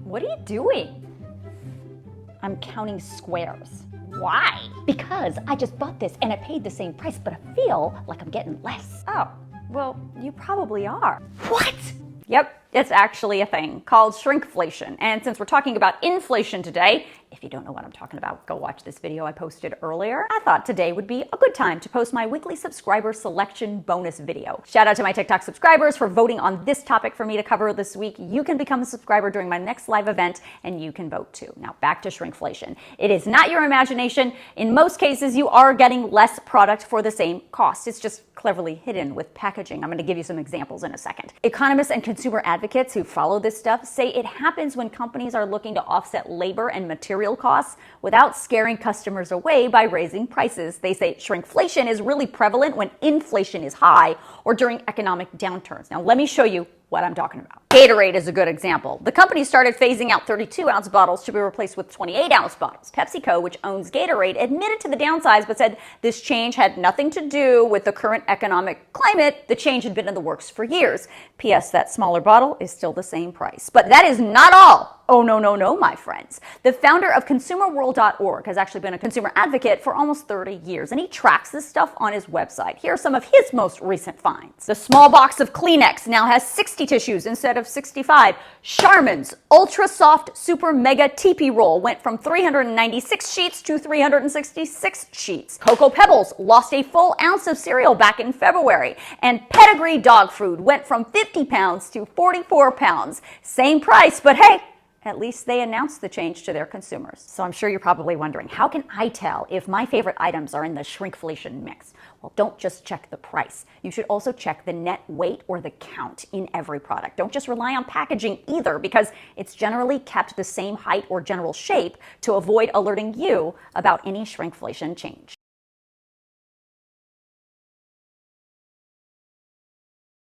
What are you doing? I'm counting squares. Why? Because I just bought this and I paid the same price, but I feel like I'm getting less. Oh, well, you probably are. What? Yep, it's actually a thing called shrinkflation. And since we're talking about inflation today, if you don't know what I'm talking about, go watch this video I posted earlier. I thought today would be a good time to post my weekly subscriber selection bonus video. Shout out to my TikTok subscribers for voting on this topic for me to cover this week. You can become a subscriber during my next live event and you can vote too. Now back to shrinkflation. It is not your imagination. In most cases, you are getting less product for the same cost. It's just cleverly hidden with packaging. I'm going to give you some examples in a second. Economists and consumer advocates who follow this stuff say it happens when companies are looking to offset labor and material costs without scaring customers away by raising prices. They say shrinkflation is really prevalent when inflation is high or during economic downturns. Now, let me show you what I'm talking about. Gatorade is a good example. The company started phasing out 32-ounce bottles to be replaced with 28-ounce bottles. PepsiCo, which owns Gatorade, admitted to the downsides but said this change had nothing to do with the current economic climate. The change had been in the works for years. P.S. That smaller bottle is still the same price. But that is not all. Oh, no, my friends. The founder of ConsumerWorld.org has actually been a consumer advocate for almost 30 years, and he tracks this stuff on his website. Here are some of his most recent finds. The small box of Kleenex now has 60 tissues instead of 65. Charmin's Ultra Soft Super Mega TP Roll went from 396 sheets to 366 sheets. Cocoa Pebbles lost a full ounce of cereal back in February. And Pedigree dog food went from 50 pounds to 44 pounds. Same price, but hey, at least they announced the change to their consumers. So I'm sure you're probably wondering, how can I tell if my favorite items are in the shrinkflation mix? Well, don't just check the price. You should also check the net weight or the count in every product. Don't just rely on packaging either, because it's generally kept the same height or general shape to avoid alerting you about any shrinkflation change.